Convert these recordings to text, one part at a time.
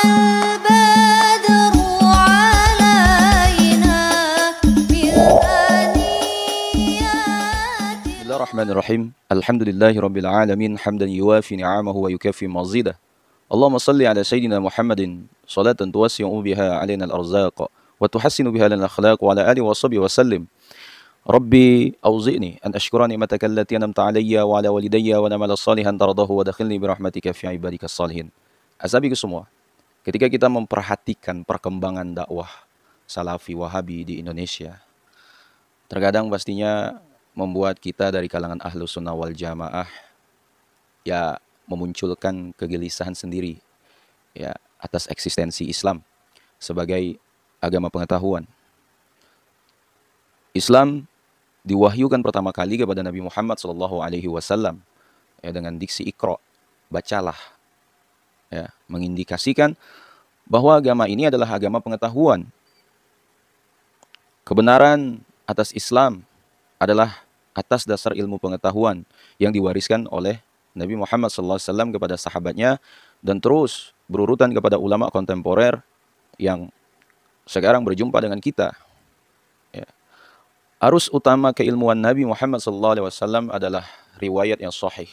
البدر علينا من ثنيات. بسم الله الرحمن الرحيم. الحمد لله رب العالمين حمدا يوافي نعمه ويكافي مزيده. اللهم صل على سيدنا محمد صلاة توسع بها علينا الأرزاق وتحسن بها لنا الأخلاق وعلى آله وصحبه وسلم. ربي أوزئني أن أشكر نعمتك التي أنعمت علي وعلى والدي ونعمل صالحا ترضاه وادخلني برحمتك في عبادك الصالحين. Asabiku semua, ketika kita memperhatikan perkembangan dakwah Salafi Wahabi di Indonesia, terkadang pastinya membuat kita dari kalangan Ahlus Sunnah wal Jamaah ya memunculkan kegelisahan sendiri ya atas eksistensi Islam sebagai agama pengetahuan. Islam diwahyukan pertama kali kepada Nabi Muhammad SAW ya dengan diksi Iqra, bacalah, ya mengindikasikan bahwa agama ini adalah agama pengetahuan. Kebenaran atas Islam adalah atas dasar ilmu pengetahuan yang diwariskan oleh Nabi Muhammad SAW kepada sahabatnya dan terus berurutan kepada ulama kontemporer yang sekarang berjumpa dengan kita. Ya. Arus utama keilmuan Nabi Muhammad SAW adalah riwayat yang sahih.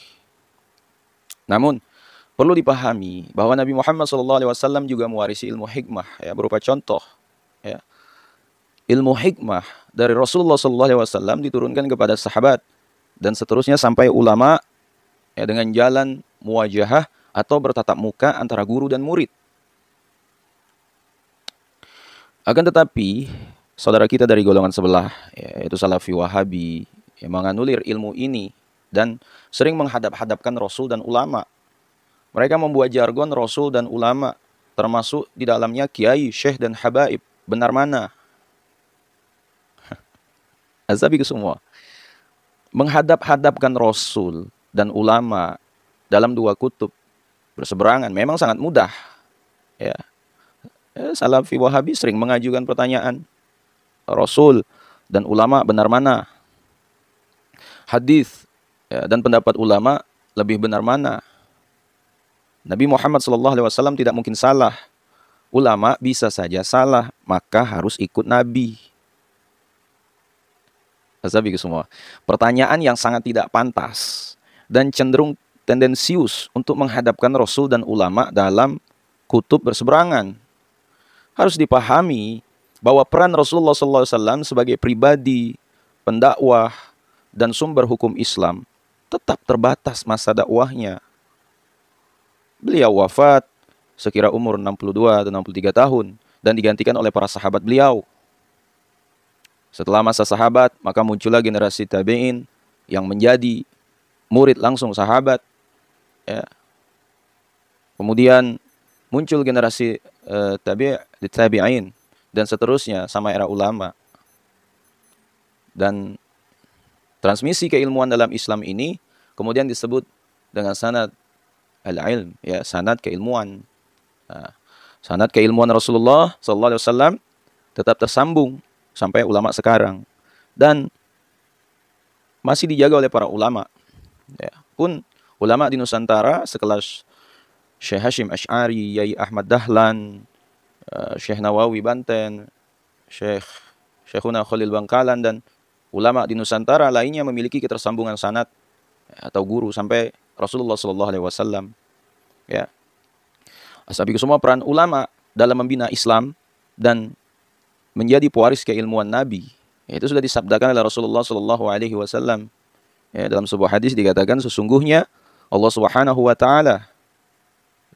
Namun perlu dipahami bahwa Nabi Muhammad SAW juga mewarisi ilmu hikmah ya, berupa contoh. Ya. Ilmu hikmah dari Rasulullah SAW diturunkan kepada sahabat dan seterusnya sampai ulama ya, dengan jalan muwajahah atau bertatap muka antara guru dan murid. Akan tetapi saudara kita dari golongan sebelah, yaitu Salafi Wahabi, yang menganulir ilmu ini dan sering menghadap-hadapkan Rasul dan ulama. Mereka membuat jargon Rasul dan ulama, termasuk di dalamnya kiai, syekh, dan habaib. Benar mana? Azabiku semua. Menghadap-hadapkan Rasul dan ulama dalam dua kutub berseberangan memang sangat mudah. Ya. Salafi Wahabi sering mengajukan pertanyaan, Rasul dan ulama benar mana? Hadis ya, dan pendapat ulama lebih benar mana? Nabi Muhammad SAW tidak mungkin salah. Ulama bisa saja salah, maka harus ikut Nabi. Asabiku semua. Pertanyaan yang sangat tidak pantas dan cenderung tendensius untuk menghadapkan Rasul dan ulama dalam kutub berseberangan. Harus dipahami bahwa peran Rasulullah SAW sebagai pribadi, pendakwah, dan sumber hukum Islam tetap terbatas masa dakwahnya. Beliau wafat sekira umur 62 atau 63 tahun dan digantikan oleh para sahabat beliau. Setelah masa sahabat, maka muncullah generasi tabi'in yang menjadi murid langsung sahabat. Ya. Kemudian muncul generasi tabi'in dan seterusnya sama era ulama. Dan transmisi keilmuan dalam Islam ini kemudian disebut dengan sanad al-ilm, ya, sanad keilmuan. Nah, sanad keilmuan Rasulullah SAW tetap tersambung sampai ulama sekarang dan masih dijaga oleh para ulama. Ya, pun ulama di Nusantara sekelas Syekh Hashim Asy'ari, Yai Ahmad Dahlan, Syekh Nawawi Banten, Syekhuna Khalil Bangkalan, dan ulama di Nusantara lainnya memiliki ketersambungan sanad atau guru sampai Rasulullah SAW. Ya. Asabiku semua, peran ulama dalam membina Islam dan menjadi pewaris keilmuan Nabi, itu sudah disabdakan oleh Rasulullah SAW. Ya, dalam sebuah hadis dikatakan sesungguhnya Allah Subhanahu wa taala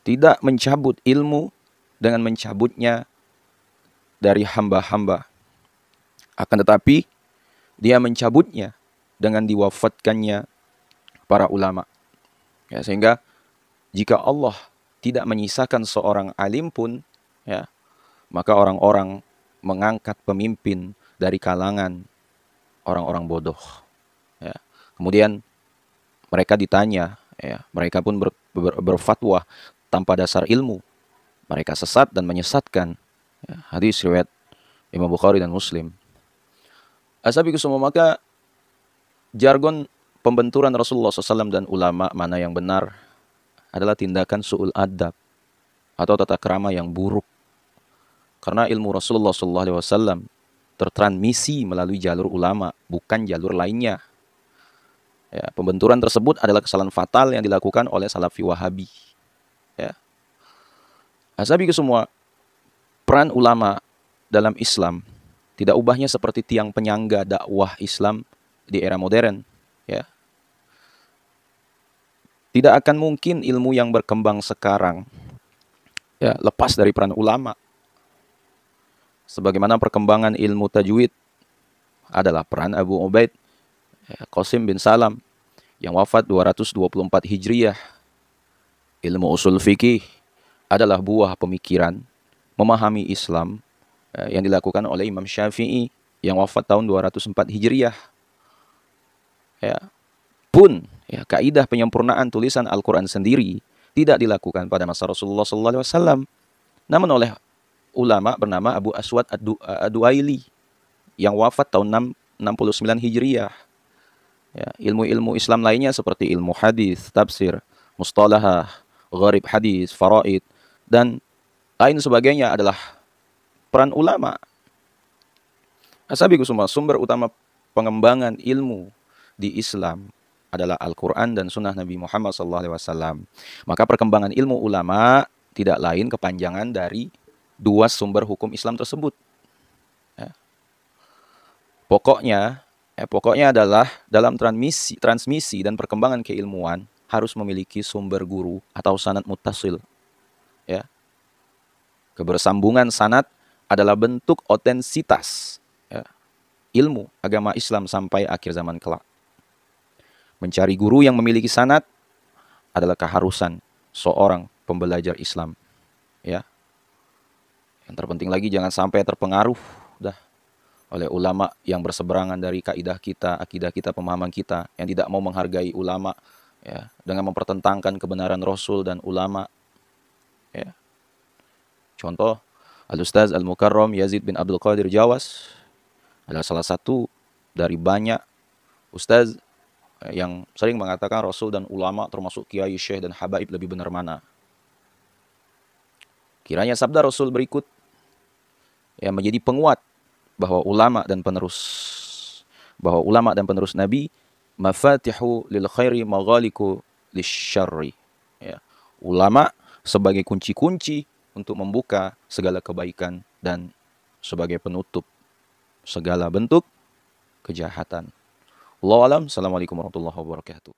tidak mencabut ilmu dengan mencabutnya dari hamba-hamba. Akan tetapi dia mencabutnya dengan diwafatkannya para ulama. Ya, sehingga jika Allah tidak menyisakan seorang alim pun, ya, maka orang-orang mengangkat pemimpin dari kalangan orang-orang bodoh. Ya. Kemudian mereka ditanya, ya, mereka pun berfatwa tanpa dasar ilmu. Mereka sesat dan menyesatkan. Ya, hadis riwayat Imam Bukhari dan Muslim. Asabiku semua, maka jargon pembenturan Rasulullah SAW dan ulama mana yang benar adalah tindakan su'ul adab atau tata krama yang buruk. Karena ilmu Rasulullah SAW tertransmisi melalui jalur ulama, bukan jalur lainnya. Ya, pembenturan tersebut adalah kesalahan fatal yang dilakukan oleh Salafi Wahabi. Ya. Asabi ke semua, peran ulama dalam Islam tidak ubahnya seperti tiang penyangga dakwah Islam di era modern. Ya. Tidak akan mungkin ilmu yang berkembang sekarang lepas dari peran ulama. Sebagaimana perkembangan ilmu tajwid adalah peran Abu Ubaid Qasim bin Salam yang wafat 224 Hijriyah. Ilmu usul fikih adalah buah pemikiran memahami Islam yang dilakukan oleh Imam Syafi'i yang wafat tahun 204 Hijriyah. Ya. Pun kaidah penyempurnaan tulisan Al-Quran sendiri tidak dilakukan pada masa Rasulullah SAW, namun oleh ulama bernama Abu Aswad Ad-Duaili yang wafat tahun 69 Hijriyah. Ya, ilmu-ilmu Islam lainnya seperti ilmu hadis, tafsir, mustalahah, gharib hadis, faraid, dan lain sebagainya adalah peran ulama. Asabiku semua, sumber utama pengembangan ilmu di Islam adalah Al-Quran dan Sunnah Nabi Muhammad SAW. Maka perkembangan ilmu ulama tidak lain kepanjangan dari dua sumber hukum Islam tersebut. Ya. Pokoknya adalah dalam transmisi dan perkembangan keilmuan harus memiliki sumber guru atau sanad muttasil. Ya. Kebersambungan sanad adalah bentuk otensitas ilmu agama Islam sampai akhir zaman kelak. Mencari guru yang memiliki sanad adalah keharusan seorang pembelajar Islam. Ya. Yang terpenting lagi jangan sampai terpengaruh oleh ulama yang berseberangan dari kaidah kita, akidah kita, pemahaman kita, yang tidak mau menghargai ulama dengan mempertentangkan kebenaran Rasul dan ulama. Ya. Contoh, Al-Ustaz Al-Mukarram Yazid bin Abdul Qadir Jawas adalah salah satu dari banyak ustaz yang sering mengatakan Rasul dan ulama termasuk kiai, syekh, dan habaib lebih benar mana. Kiranya sabda Rasul berikut menjadi penguat bahwa ulama dan penerus Nabi mafatihu lil khairi maghaliku lisyarri. Ya. Ulama sebagai kunci-kunci untuk membuka segala kebaikan dan sebagai penutup segala bentuk kejahatan. Wallahu a'lam. Assalamualaikum warahmatullahi wabarakatuh.